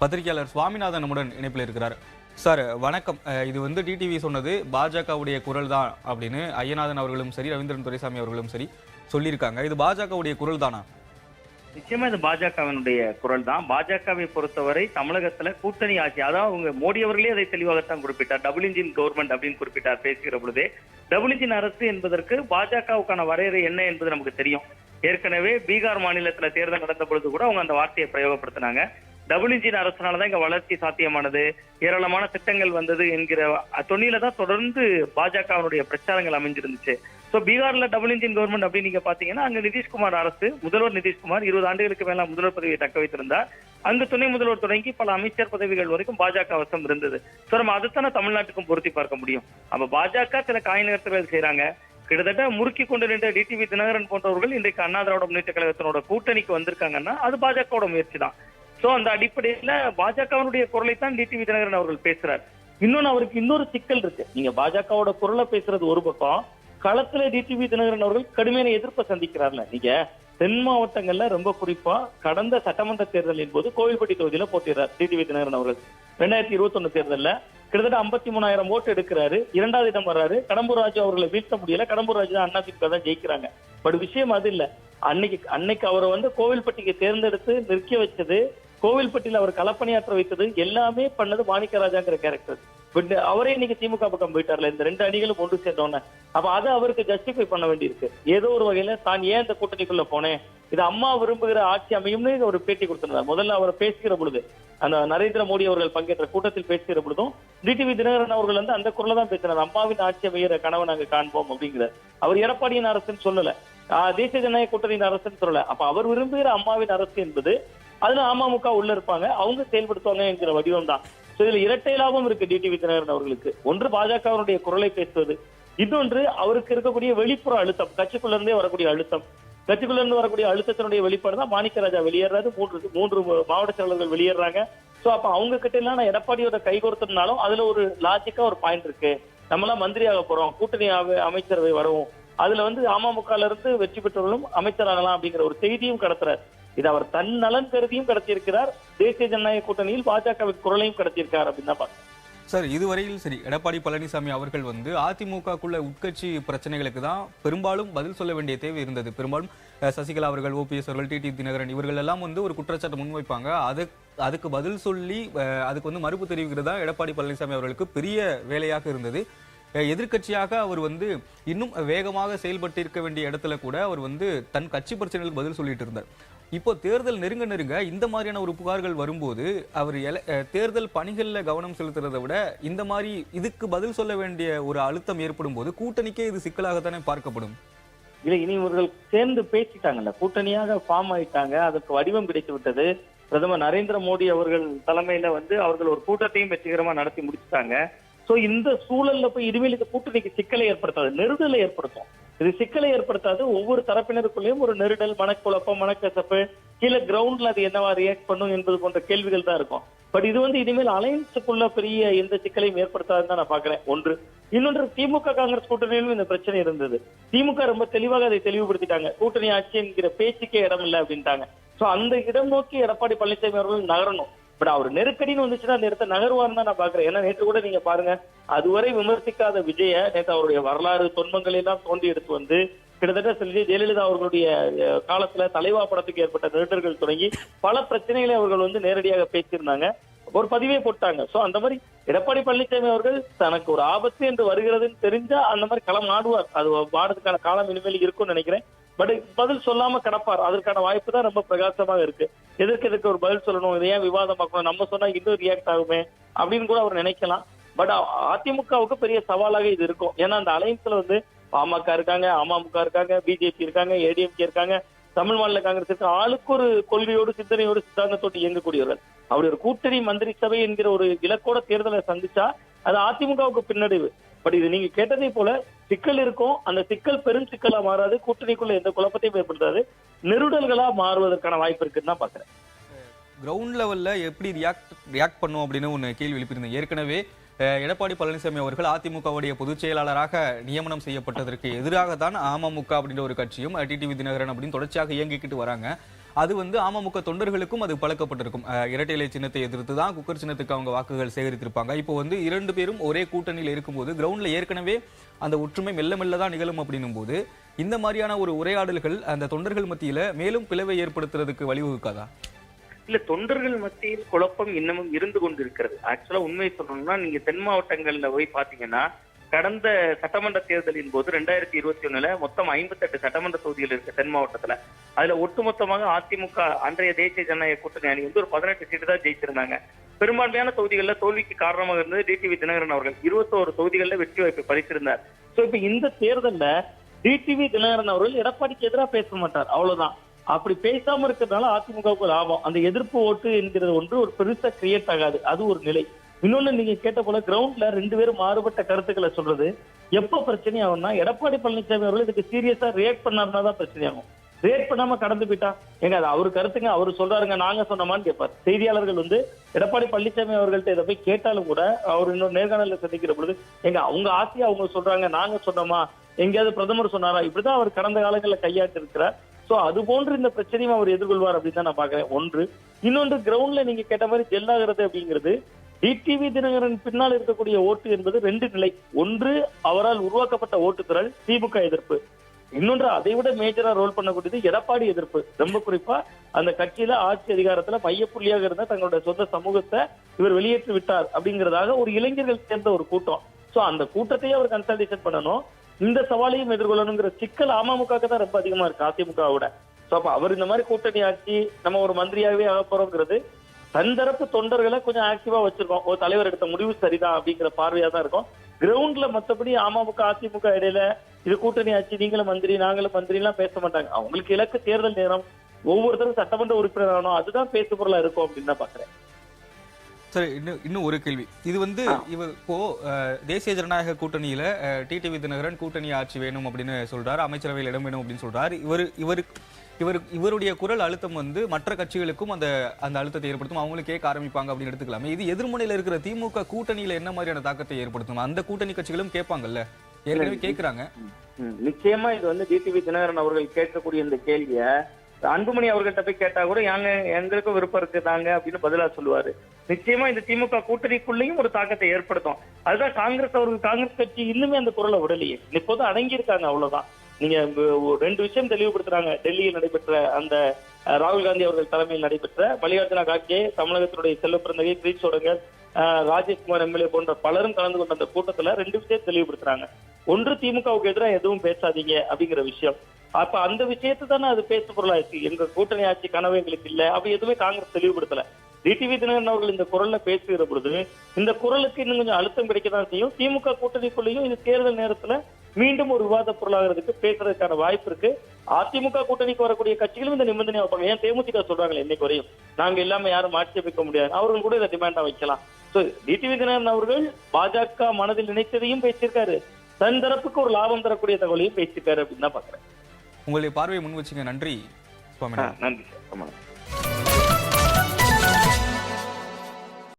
பத்திரிகையாளர் சுவாமிநாதன் நம்முடன் இணைப்பில் இருக்கிறார். சார் வணக்கம். இது வந்து டிடிவி சொன்னது பாஜகவுடைய குரல் தான் அப்படின்னு ஐயநாதன் அவர்களும் சரி, ரவீந்திரன் துரைசாமி அவர்களும் சரி சொல்லியிருக்காங்க. இது பாஜகவுடைய குரல் தானா? நிச்சயமா இது பாஜகவினுடைய குரல் தான். பாஜகவை பொறுத்தவரை தமிழகத்துல கூட்டணி ஆட்சி, அதாவது அவங்க மோடி அவர்களே அதை தெளிவாகத்தான் குறிப்பிட்டார். டபுள் இன்ஜின் கவர்மெண்ட் அப்படின்னு குறிப்பிட்டார் பேசுகிற பொழுதே. டபுள் இன்ஜின் அரசு என்பதற்கு பாஜகவுக்கான வரையறை என்ன என்பது நமக்கு தெரியும். ஏற்கனவே பீகார் மாநிலத்துல தேர்தல் நடந்த பொழுது கூட அவங்க அந்த வார்த்தையை பிரயோகப்படுத்தினாங்க. டபுள் இன்ஜின் அரசுனாலதான் இங்க வளர்ச்சி சாத்தியமானது, ஏராளமான திட்டங்கள் வந்தது என்கிற தொன்னில தான் தொடர்ந்து பாஜகவினுடைய பிரச்சாரங்கள் அமைஞ்சிருந்துச்சு. சோ பீகார்ல டபுள் இன்ஜின் கவர்மெண்ட் அப்படின்னு நீங்க பாத்தீங்கன்னா அங்க நிதிஷ்குமார் அரசு, முதல்வர் நிதிஷ்குமார் 20 ஆண்டுகளுக்கு மேல முதல்வர் பதவியை தக்க வைத்திருந்தார். அங்கு துணை முதல்வர் தொடங்கி பல அமைச்சர் பதவிகள் வரைக்கும் பாஜக வசம் இருந்தது. சோ நம்ம அதைத்தானே தமிழ்நாட்டுக்கும் பொருத்தி பார்க்க முடியும். அப்ப பாஜக சில காய் நகர்த்துகள் செய்யறாங்க. கிட்டத்தட்ட முறுக்கி கொண்டு நின்ற டிடிவி தினகரன் போன்றவர்கள் இன்றைக்கு அண்ணா திராவிட முன்னேற்ற கழகத்தினோட கூட்டணிக்கு வந்திருக்காங்கன்னா அது பாஜகவோட முயற்சி தான். சோ அந்த அடிப்படையில பாஜகவினுடைய குரலைத்தான் டிடிவி தினகரன் அவர்கள் பேசுறாரு. இன்னொன்னு, அவருக்கு இன்னொரு சிக்கல் இருக்கு. நீங்க பாஜகவோட குரலை பேசுறது ஒரு பக்கம், களத்துல டிடிவி தினகரன் அவர்கள் கடுமையான எதிர்ப்பை சந்திக்கிறார்ல. நீங்க தென் மாவட்டங்கள்ல ரொம்ப குறிப்பா கடந்த சட்டமன்ற தேர்தலின் போது கோவில்பட்டி தொகுதியில போட்டிடுறார் டிடிவி தினகரன் அவர்கள். 2021 தேர்தல்ல கிட்டத்தட்ட 53,000 ஓட்டு எடுக்கிறாரு, 2வது இடம் வர்றாரு. கடம்பூர் ராஜு அவர்களை வீழ்த்த முடியல. கடம்பூர் ராஜு தான் அதிமுக தான் ஜெயிக்கிறாங்க. பட் விஷயம் அது இல்ல. அன்னைக்கு அவரை வந்து கோவில்பட்டிக்கு தேர்ந்தெடுத்து நிற்க வச்சது, கோவில்பட்டியில அவர் களப்பணியாற்ற வைத்தது எல்லாமே பண்ணது மாணிக்கராஜாங்கிற கேரக்டர். பட் அவரே இன்னைக்கு திமுக பக்கம் போயிட்டார்ல, இந்த 2 அணிகளும் ஒன்று சேர்ந்தோன்னு. அப்ப அதை அவருக்கு ஜஸ்டிஃபை பண்ண வேண்டியிருக்கு. ஏதோ ஒரு வகையில தான் ஏன் இந்த கூட்டணிக்குள்ள போனேன், இது அம்மா விரும்புகிற ஆட்சி அமையும்னு ஒரு பேட்டி கொடுத்திருந்தார். முதல்ல அவர் பேசுகிற பொழுது, அந்த நரேந்திர மோடி அவர்கள் பங்கேற்ற கூட்டத்தில் பேசுகிற பொழுதும் டிடிவி தினகரன் அவர்கள் வந்து அந்த குரலை தான் பேசினார். அம்மாவின் ஆட்சி அமைகிற கனவை நாங்க காண்போம் அப்படிங்கிறார். அவர் எடப்பாடியின் அரசுன்னு சொல்லல, தேசிய ஜனநாயக கூட்டணியின் அரசுன்னு சொல்லல. அப்ப அவர் விரும்புகிற அம்மாவின் அரசு என்பது அதுல அமமுக உள்ள இருப்பாங்க, அவங்க செயல்படுத்துவாங்க என்கிற வடிவம் தான். இதுல இரட்டை லாபம் இருக்கு டிடிவி தினகரன் அவர்களுக்கு. ஒன்று பாஜகவினுடைய குரலை பேசுவது, இன்னொன்று அவருக்கு இருக்கக்கூடிய வெளிப்புற அழுத்தம், கட்சிக்குள்ள இருந்தே வரக்கூடிய அழுத்தம். கட்சிக்குள்ள இருந்து வரக்கூடிய அழுத்தத்தினுடைய வெளிப்பாடு தான் மாணிக்கராஜா வெளியேறாரு, மூன்று மாவட்ட செயலாளர்கள் வெளியேறாங்க. சோ அப்ப அவங்க கிட்ட எல்லாம் நான் எடப்பாடியோட கை கோர்த்திருந்தாலும் அதுல ஒரு லாஜிக்கா ஒரு பாயிண்ட் இருக்கு. நம்ம எல்லாம் மந்திரியாக போறோம், கூட்டணி அமைச்சரவை வரவும், அதுல வந்து அமமுகல இருந்து வெற்றி பெற்றவர்களும் அமைச்சராகலாம் அப்படிங்கிற ஒரு செய்தியும் கடத்துறாரு. இது அவர் தன் நலன் கருதியும் கடத்தியிருக்கிறார், தேசிய ஜனநாயக கூட்டணியில் பாஜகவின் குரலையும் கடத்தியிருக்கார் அப்படின்னு தான் பாருங்க. சார், இதுவரையில் சரி, எடப்பாடி பழனிசாமி அவர்கள் வந்து அதிமுகக்குள்ள உட்கட்சி பிரச்சனைகளுக்கு தான் பெரும்பாலும் பதில் சொல்ல வேண்டிய தேவை இருந்தது. பெரும்பாலும் சசிகலா அவர்கள், ஓபிஎஸ் அவர்கள், டிடி தினகரன் இவர்கள் எல்லாம் வந்து ஒரு குற்றச்சாட்டு முன்வைப்பாங்க. அதுக்கு பதில் சொல்லி அதுக்கு வந்து மறுப்பு தெரிவிக்கிறதா எடப்பாடி பழனிசாமி அவர்களுக்கு பெரிய வேலையாக இருந்தது. எதிர்கட்சியாக அவர் வந்து இன்னும் வேகமாக செயல்பட்டு இருக்க வேண்டிய இடத்துல கூட அவர் வந்து தன் கட்சி பிரச்சனைகளுக்கு பதில் சொல்லிட்டு இருந்தார். இப்போ தேர்தல் நெருங்க இந்த மாதிரியான ஒரு புகார்கள் வரும்போது அவர் தேர்தல் பணிகளில் கவனம் செலுத்துறதை விட இந்த மாதிரி இதுக்கு பதில் சொல்ல வேண்டிய ஒரு அழுத்தம் ஏற்படும் போது கூட்டணிக்கே இது சிக்கலாகத்தானே பார்க்கப்படும். இல்ல, இனி இவர்கள் சேர்ந்து பேசிட்டாங்கல்ல, கூட்டணியாக ஃபார்ம் ஆயிட்டாங்க, அதற்கு வடிவம் கிடைத்து விட்டது. பிரதமர் நரேந்திர மோடி அவர்கள் தலைமையில வந்து அவர்கள் ஒரு கூட்டத்தையும் வெற்றிகரமா நடத்தி முடிச்சுட்டாங்க. சோ இந்த சூழல்ல போய் இனிமேல் இந்த கூட்டணிக்கு சிக்கலை ஏற்படுத்தாது, நெருடலை ஏற்படுத்தும். இது சிக்கலை ஏற்படுத்தாது. ஒவ்வொரு தரப்பினருக்குள்ளேயும் ஒரு நெருடல், மனக்குழப்பம், மனக்கசப்பு, கீழே கிரவுண்ட்ல அது என்னவா ரியாக்ட் பண்ணும் என்பது போன்ற கேள்விகள் தான் இருக்கும். பட் இது வந்து இனிமேல் அலையன்ஸுக்குள்ள பெரிய எந்த சிக்கலையும் ஏற்படுத்தாதுன்னு தான் நான் பாக்குறேன். ஒன்று. இன்னொன்று, திமுக காங்கிரஸ் கூட்டணியிலும் இந்த பிரச்சனை இருந்தது. திமுக ரொம்ப தெளிவாக அதை தெளிவுபடுத்திட்டாங்க. கூட்டணி ஆட்சி என்கிற பேச்சுக்கே இடம் இல்லை அப்படின்ட்டாங்க. சோ அந்த இடம் நோக்கி எடப்பாடி பழனிசாமி அவர்கள் நகரணும். பட் அவர் நெருக்கடின்னு வந்துச்சுன்னா அந்த இடத்த நகர்வார்னு தான் நான் பாக்குறேன். ஏன்னா நேற்று கூட நீங்க பாருங்க, அதுவரை விமர்சிக்காத விஜய நேற்று அவருடைய வரலாறு தொன்மங்களை எல்லாம் தோண்டி எடுத்து வந்து கிட்டத்தட்ட ஜெயலலிதா அவர்களுடைய காலத்துல தலைவா படத்துக்கு ஏற்பட்ட நெருடர்கள் தொடங்கி பல பிரச்சனைகளை அவர்கள் வந்து நேரடியாக பேசியிருந்தாங்க, ஒரு பதிவே போட்டாங்க. சோ அந்த மாதிரி எடப்பாடி பழனிசாமி அவர்கள் தனக்கு ஒரு ஆபத்து என்று வருகிறதுன்னு தெரிஞ்சா அந்த மாதிரி களம் ஆடுவார். அது ஆடுறதுக்கான காலம் இனிமேல் இருக்கும்னு நினைக்கிறேன். பட் பதில் சொல்லாம கிடப்பார். அதற்கான வாய்ப்பு தான் ரொம்ப பிரகாசமாக இருக்கு. எதற்கு ஒரு பதில் சொல்லணும், இதை ஏன் விவாதமாக்கணும், நம்ம சொன்னா இன்னும் ரியாக்ட் ஆகுமே அப்படின்னு கூட அவர் நினைக்கலாம். பட் அதிமுகவுக்கு பெரிய சவாலாக இது இருக்கும். ஏன்னா அந்த அலைன்ஸ்ல வந்து பாமக இருக்காங்க, அமமுக இருக்காங்க, பிஜேபி இருக்காங்க, ஏடிஎம்கே இருக்காங்க, தமிழ் மாநில காங்கிரஸ் இருக்கு. ஆளுக்கு ஒரு கொள்கையோடு, சிந்தனையோடு, சித்தாந்தத்தோடு இயங்கக்கூடியவர்கள். அப்படி ஒரு கூட்டணி மந்திரி சபை என்கிற ஒரு இலக்கோட தேர்தலை சந்திச்சா அது அதிமுகவுக்கு பின்னடைவு. பட் இது நீங்க கேட்டதை போல சிக்கல் இருக்கும். அந்த சிக்கல் பெரும் சிக்கலா மாறாது, கூட்டணிக்குள்ள எந்த குழப்பத்தையும் ஏற்படுத்தாது, நெருடல்களா மாறுவதற்கான வாய்ப்பு இருக்குன்னு தான் பாக்குறேன். கிரவுண்ட் லெவல்ல எப்படி ரியாக்ட் பண்ணும் அப்படின்னு ஒன்று கேள்வி எழுப்பியிருந்தேன். ஏற்கனவே எடப்பாடி பழனிசாமி அவர்கள் அதிமுகவுடைய பொதுச் செயலாளராக நியமனம் செய்யப்பட்டதற்கு எதிராக தான் அமமுக அப்படின்ற ஒரு கட்சியும் டிடிவி தினகரன் அப்படின்னு தொடர்ச்சியாக இயங்கிக்கிட்டு வராங்க. அது வந்து அமமுக தொண்டர்களுக்கும் அது பழக்கப்பட்டிருக்கும். இரட்டை இலை சின்னத்தை எதிர்த்து தான் குக்கர் சின்னத்துக்கு அவங்க வாக்குகள் சேகரித்திருப்பாங்க. இப்போ வந்து 2 பேரும் ஒரே கூட்டணியில் இருக்கும்போது கிரவுண்ட்ல ஏற்கனவே அந்த ஒற்றுமை மெல்ல மெல்ல தான் நிகழும் அப்படின்னும் போது இந்த மாதிரியான ஒரு உரையாடல்கள் அந்த தொண்டர்கள் மத்தியில மேலும் பிளவை ஏற்படுத்துறதுக்கு வழிவகுக்காதா? இல்ல, தொண்டர்கள் மத்தியில் குழப்பம் இன்னமும் இருந்து கொண்டிருக்கிறது. ஆக்சுவலா உண்மையை சொல்லணும்னா நீங்க தென் மாவட்டங்கள்ல போய் பாத்தீங்கன்னா கடந்த சட்டமன்ற தேர்தலின் போது 2021 மொத்தம் 58 சட்டமன்ற தொகுதிகள் இருக்கு தென் மாவட்டத்துல. அதுல ஒட்டுமொத்தமாக அதிமுக அன்றைய தேசிய ஜனநாயக கூட்டணி அணி வந்து ஒரு 18 சீட்டு தான் ஜெயிச்சிருந்தாங்க. பெரும்பான்மையான தொகுதிகளில் தோல்விக்கு காரணமாக இருந்தது டிடிவி தினகரன் அவர்கள் 21 தொகுதிகளில் வெற்றி வாய்ப்பை பறித்திருந்தார். சோ இப்ப இந்த தேர்தல்ல டிடிவி தினகரன் அவர்கள் எடப்பாடிக்கு எதிராக பேச மாட்டார், அவ்வளவுதான். அப்படி பேசாம இருக்கிறதுனால அதிமுகவுக்கு லாபம். அந்த எதிர்ப்பு ஓட்டு என்கிறது ஒன்று ஒரு பெருசா கிரியேட் ஆகாது, அது ஒரு நிலை. இன்னொன்னு நீங்க கேட்ட போல கிரவுண்ட்ல 2 பேரும் மாறுபட்ட கருத்துக்களை சொல்றது எப்ப பிரச்சனை ஆகும்னா எடப்பாடி பழனிசாமி அவர்கள் இதுக்கு சீரியஸா ரியாக்ட் பண்ணாருன்னா தான் பிரச்சனை ஆகும். ரியாக்ட் பண்ணாம கடந்து போயிட்டா எங்க அது அவரு கருத்துங்க, அவரு சொல்றாருங்க நாங்க சொன்னோமான்னு கேட்பார். செய்தியாளர்கள் வந்து எடப்பாடி பழனிசாமி அவர்கள்ட்ட இதை போய் கேட்டாலும் கூட அவர் இன்னொரு நேர்காணல சந்திக்கிற பொழுது எங்க அவங்க ஆசையா அவங்க சொல்றாங்க நாங்க சொன்னோமா, எங்கேயாவது பிரதமர் சொன்னாரா, இப்படிதான் அவர் கடந்த காலங்களில் கையாட்டு இருக்கிறார். சோ அது போன்று இந்த பிரச்சனையும் அவர் எதிர்கொள்வார் அப்படின்னு தான் நான் பாக்குறேன். ஒன்று. இன்னொன்று, கிரவுண்ட்ல நீங்க கேட்ட மாதிரி ஜெல்லாகிறது அப்படிங்கிறது டிடிவி தினகரன் பின்னால் இருக்கக்கூடிய ஓட்டு என்பது 2 நிலை. ஒன்று, அவரால் உருவாக்கப்பட்ட ஓட்டுத்திரள் திமுக எதிர்ப்பு. இன்னொன்று, அதை விட மேஜரா ரோல் பண்ணக்கூடியது எடப்பாடி எதிர்ப்பு. ரொம்ப குறிப்பா அந்த கட்சியில ஆட்சி அதிகாரத்துல மையப்புள்ளியாக இருந்த தங்களுடைய சொந்த சமூகத்தை இவர் வெளியேற்றி விட்டார் அப்படிங்கிறதாக ஒரு இளைஞர்கள் சேர்ந்த ஒரு கூட்டம். சோ அந்த கூட்டத்தையே அவர் கன்சல்டேஷன் பண்ணணும், இந்த சவாலையும் எதிர்கொள்ளணுங்கிற சிக்கல் அமமுக தான் ரொம்ப அதிகமா இருக்கு அதிமுகவோட. சோ அப்ப அவர் இந்த மாதிரி கூட்டணி ஆட்சி நம்ம ஒரு மந்திரியாகவே ஆக போறோங்கிறது தன் தரப்பு தொண்டர்களை கொஞ்சம் ஆக்டிவா வச்சிருக்கோம். ஒரு தலைவர் எடுத்த முடிவு சரிதான் அப்படிங்கிற பார்வையா தான் இருக்கும். கிரவுண்ட்ல மத்தபடி அமமுக அதிமுக இடையில இது கூட்டணி ஆட்சி, நீங்களும் மந்திரி நாங்களும் மந்திரி எல்லாம் பேச மாட்டாங்க. அவங்களுக்கு இலக்கு தேர்தல் நேரம், ஒவ்வொருத்தரும் சட்டமன்ற உறுப்பினர் ஆகணும், அதுதான் பேசு பொருளா இருக்கும் அப்படின்னு தான் பாக்குறேன். சரி, இன்னும் ஒரு கேள்வி. இது வந்து இவர் இப்போ தேசிய ஜனநாயக கூட்டணியில டிடிவி தினகரன் கூட்டணி ஆட்சி வேணும் அப்படின்னு சொல்றாரு, அமைச்சரவையில் இடம் வேணும் அப்படின்னு சொல்றாரு. இவருடைய குரல் அழுத்தம் வந்து மற்ற கட்சிகளுக்கும் அந்த அழுத்தத்தை ஏற்படுத்தும், அவங்களும் கேட்க ஆரம்பிப்பாங்க அப்படின்னு எடுத்துக்கலாமே. இது எதிர்முனையில இருக்கிற திமுக கூட்டணியில என்ன மாதிரியான தாக்கத்தை ஏற்படுத்தும்? அந்த கூட்டணி கட்சிகளும் கேட்பாங்கல்ல, ஏற்கனவே கேட்கிறாங்க. நிச்சயமா இது வந்து டிடிவி தினகரன் அவர்கள் கேட்கக்கூடிய இந்த கேள்விய அன்புமணி அவர்கள்ட்ட போய் கேட்டா கூட எங்களுக்கும் விருப்பம் இருக்குதாங்க அப்படின்னு பதிலா சொல்லுவாரு. நிச்சயமா இந்த திமுக கூட்டணிக்குள்ளேயும் ஒரு தாக்கத்தை ஏற்படுத்தும். அதுதான் காங்கிரஸ் கட்சி இன்னுமே அந்த குரலை விடலையே, இப்போதான் அடங்கி இருக்காங்க, அவ்வளவுதான். நீங்க 2 விஷயம் தெளிவுபடுத்துறாங்க. டெல்லியில் நடைபெற்ற அந்த ராகுல் காந்தி அவர்கள் தலைமையில் நடைபெற்ற மல்லிகார்ஜுன கார்கே, தமிழகத்தினுடைய செல்வ பிறந்தகை கிரீஷ் சோடங்கர், ராஜேஷ்குமார் எம்எல்ஏ போன்ற பலரும் கலந்து கொண்ட அந்த கூட்டத்துல 2 விஷயம் தெளிவுபடுத்துறாங்க. ஒன்று, திமுகவுக்கு எதிராக எதுவும் பேசாதீங்க அப்படிங்கிற விஷயம். அப்ப அந்த விஷயத்தை தானே அது பேசு பொருளாச்சு. எங்க கூட்டணி ஆட்சி கனவு எங்களுக்கு இல்ல அப்படி எதுவுமே காங்கிரஸ் தெளிவுபடுத்தல. டிடிவி தினகரன் அவர்கள் இந்த குரல்ல பேசுகிற பொழுது இந்த குரலுக்கு இன்னும் கொஞ்சம் அழுத்தம் கிடைக்கதான் செய்யும். திமுக கூட்டணிக்குள்ளேயும் இது தேர்தல் நேரத்துல மீண்டும் ஒரு விவாத பொருளாகிறதுக்கு பேசுறதுக்கான வாய்ப்பு இருக்கு. அதிமுக கூட்டணிக்கு வரக்கூடிய கட்சிகளும் இந்த நிபந்தனை வைப்பாங்க. ஏன் தேமுதிக சொல்றாங்களே இன்னைக்கு வரையும் நாங்க இல்லாம யாரும் ஆட்சி அமைக்க முடியாது, அவர்கள் கூட இதை டிமாண்டா வைக்கலாம். சோ டிடிவி தினகரன் அவர்கள் பாஜக மனதில் நினைத்ததையும் பேசியிருக்காரு, தன் தரப்புக்கு ஒரு லாபம் தரக்கூடிய தகவலையும் பேசியிருக்காரு அப்படின்னு தான் பாக்குறேன். உங்களுடைய பார்வையை முன் வச்சுங்க. நன்றி சுவாமி. நன்றி சார்.